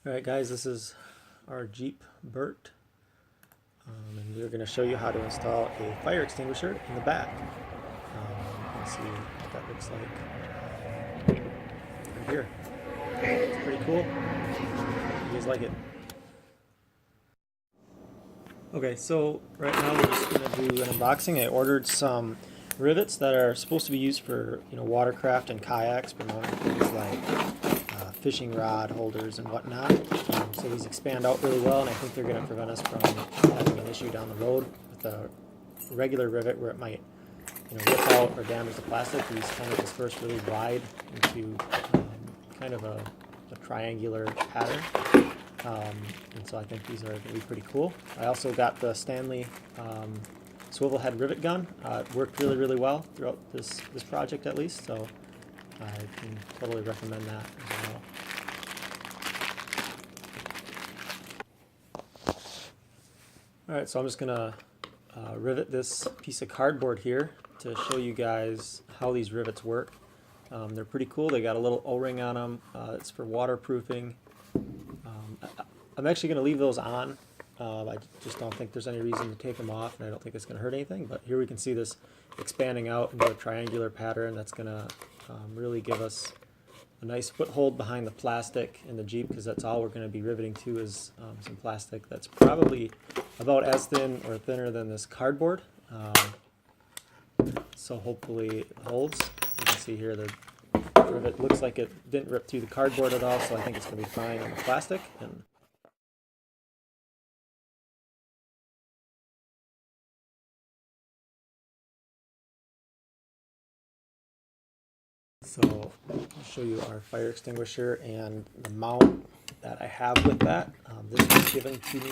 Alright guys, this is our Jeep Burt, and we're going to show you how to install a fire extinguisher in the back. You can see what that looks like right here. It's pretty cool. You guys like it? Okay, so right now we're just going to do an unboxing. I ordered some rivets that are supposed to be used for watercraft and kayaks, for mounting things like fishing rod holders and whatnot. So these expand out really well, and I think they're going to prevent us from having an issue down the road with a regular rivet where it might rip out or damage the plastic. These kind of disperse really wide into kind of a triangular pattern. And so I think these are going to be pretty cool. I also got the Stanley swivel head rivet gun. It worked really well throughout this project, at least, so I can totally recommend that as well. Alright, so I'm just going to rivet this piece of cardboard here to show you guys how these rivets work. They're pretty cool. They got a little O-ring on them. It's for waterproofing. I'm actually going to leave those on. I just don't think there's any reason to take them off, and I don't think it's going to hurt anything. But here we can see this expanding out into a triangular pattern that's going to really give us a nice foothold behind the plastic in the Jeep, because that's all we're going to be riveting to is some plastic that's probably about as thin or thinner than this cardboard. So hopefully it holds. You can see here the rivet looks like it didn't rip through the cardboard at all, so I think it's going to be fine on the plastic. And so I'll show you our fire extinguisher and the mount that I have with that. This was given to me.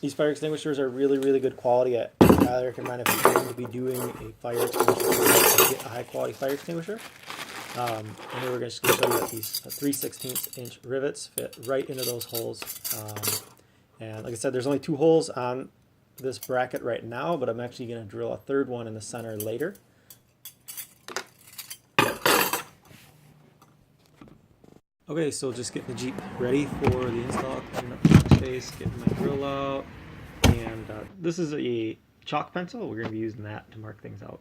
These fire extinguishers are really good quality. I highly recommend if you're going to be doing a fire extinguisher, get a high quality fire extinguisher. And then we're just going to show you that these 3/16 inch rivets fit right into those holes. And like I said, there's only 2 holes on this bracket right now, but I'm actually going to drill a third one in the center later. Okay, so just getting the Jeep ready for the install, cleaning up the workspace, getting my drill out, and this is a chalk pencil. We're going to be using that to mark things out.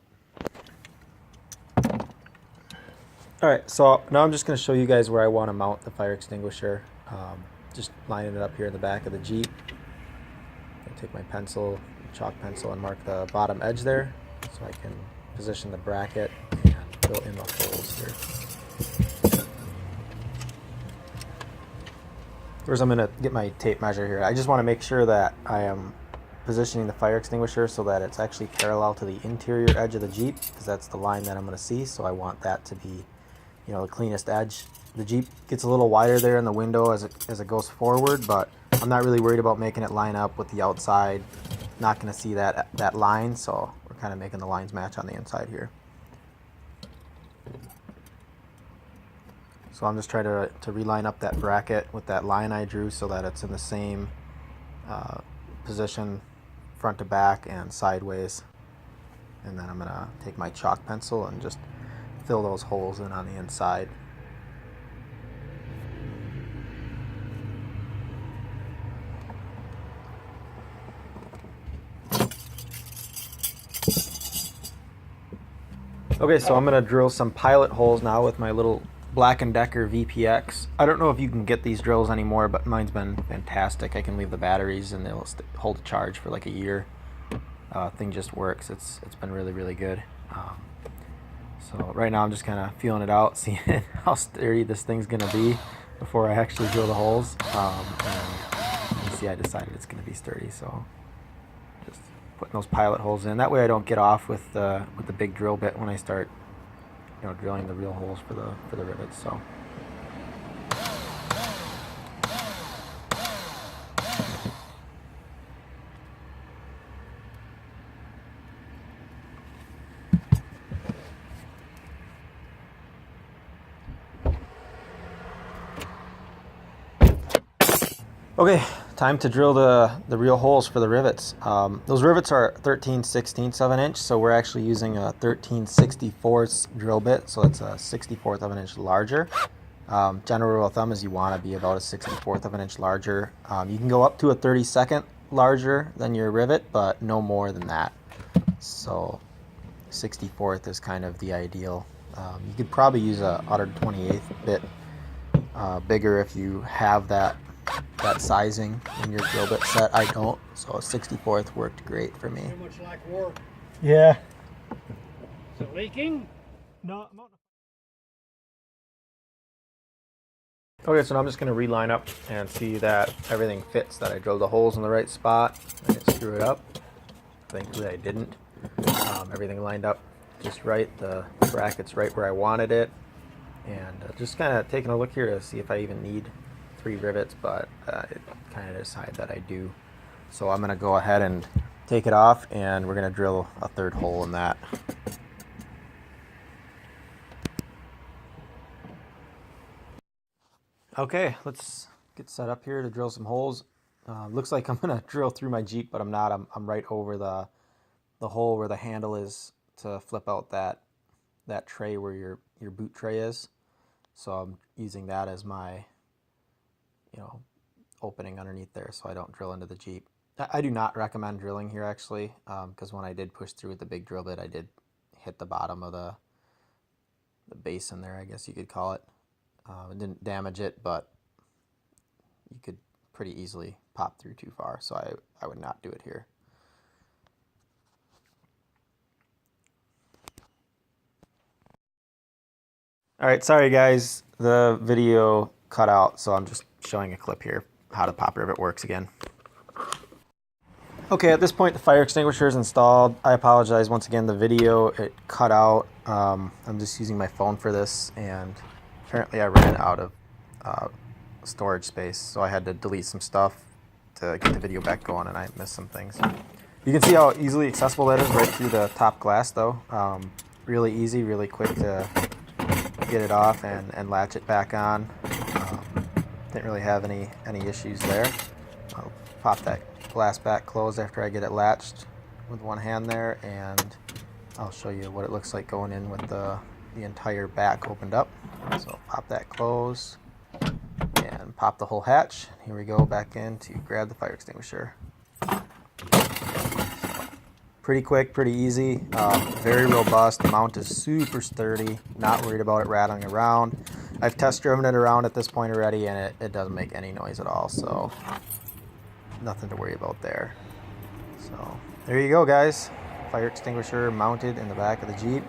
Alright, so now I'm just going to show you guys where I want to mount the fire extinguisher. Just lining it up here in the back of the Jeep. I take my pencil, chalk pencil, and mark the bottom edge there, so I can position the bracket and fill in the holes here. First, I'm going to get my tape measure here. I just want to make sure that I am positioning the fire extinguisher so that it's actually parallel to the interior edge of the Jeep, because that's the line that I'm going to see. So I want that to be, the cleanest edge. The Jeep gets a little wider there in the window as it goes forward, but I'm not really worried about making it line up with the outside. Not going to see that line, so we're kind of making the lines match on the inside here. So I'm just trying to reline up that bracket with that line I drew so that it's in the same position front to back and sideways. And then I'm going to take my chalk pencil and just fill those holes in on the inside. Okay, so I'm going to drill some pilot holes now with my little Black & Decker VPX. I don't know if you can get these drills anymore, but mine's been fantastic. I can leave the batteries and they'll hold a charge for like a year. Thing just works. It's been really good. So right now I'm just kind of feeling it out, seeing how sturdy this thing's gonna be before I actually drill the holes. And you see, I decided it's gonna be sturdy, so just putting those pilot holes in. That way I don't get off with the big drill bit when I start drilling the real holes for the rivets. So okay, time to drill the real holes for the rivets. Those rivets are 13/16 of an inch, so we're actually using a 13/64 drill bit, so it's a 1/64 of an inch larger. General rule of thumb is you want to be about a 64th of an inch larger. You can go up to a 32nd larger than your rivet, but no more than that. So 64th is kind of the ideal. You could probably use a 128th bit bigger if you have that sizing in your drill bit set. I don't, so a 64th worked great for me. Too much like work. Yeah. Is it leaking? No. Okay, so now I'm just going to reline up and see that everything fits, that I drilled the holes in the right spot. I didn't screw it up. Thankfully I didn't. Everything lined up just right, the bracket's right where I wanted it. And just kind of taking a look here to see if I even need 3 rivets, but it kind of decided that I do. So I'm going to go ahead and take it off, and we're going to drill a 3rd hole in that. Okay, let's get set up here to drill some holes. Looks like I'm going to drill through my Jeep, but I'm not. I'm right over the hole where the handle is to flip out that tray where your boot tray is. So I'm using that as my, opening underneath there so I don't drill into the Jeep. I do not recommend drilling here actually, because when I did push through with the big drill bit, I did hit the bottom of the basin there, I guess you could call it. It didn't damage it, but you could pretty easily pop through too far, so I would not do it here. Alright, sorry guys, the video cut out, so I'm just showing a clip here how the pop rivet works again. Okay, at this point the fire extinguisher is installed. I apologize once again, the video, it cut out. I'm just using my phone for this, and apparently I ran out of storage space, so I had to delete some stuff to get the video back going, and I missed some things. You can see how easily accessible that is right through the top glass though. Really easy, really quick to get it off and latch it back on. Didn't really have any issues there. I'll pop that glass back closed after I get it latched with one hand there, and I'll show you what it looks like going in with the entire back opened up. So pop that closed and pop the whole hatch. Here we go back in to grab the fire extinguisher. Pretty quick, pretty easy, very robust. The mount is super sturdy, not worried about it rattling around. I've test driven it around at this point already, and it doesn't make any noise at all, so nothing to worry about there. So there you go guys, fire extinguisher mounted in the back of the Jeep.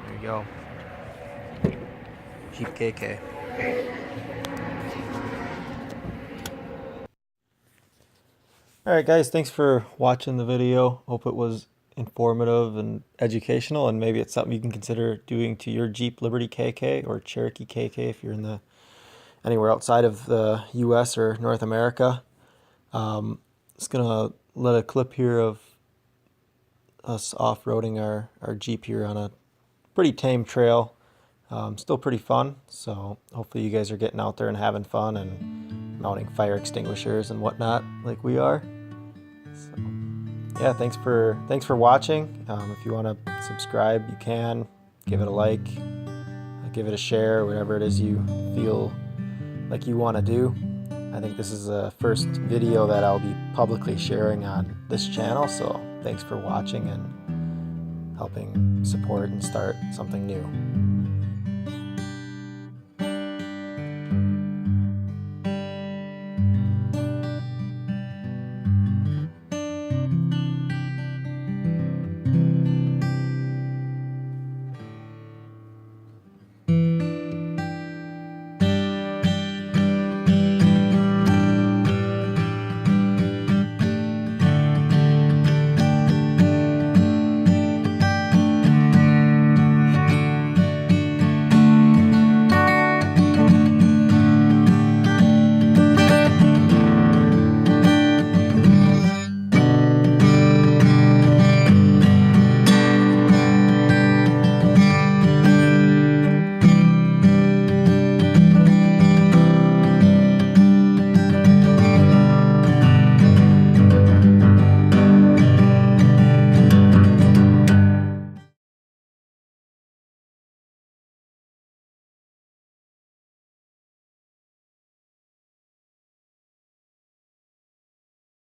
There you go, Jeep KK. Alright guys, thanks for watching the video. Hope it was informative and educational, and maybe it's something you can consider doing to your Jeep Liberty KK or Cherokee KK if you're in anywhere outside of the US or North America. Just gonna let a clip here of us off-roading our Jeep here on a pretty tame trail. Still pretty fun, so hopefully you guys are getting out there and having fun and mounting fire extinguishers and whatnot like we are. So yeah, thanks for watching. If you want to subscribe, you can. Give it a like, give it a share, whatever it is you feel like you want to do. I think this is the first video that I'll be publicly sharing on this channel, so thanks for watching and helping support and start something new.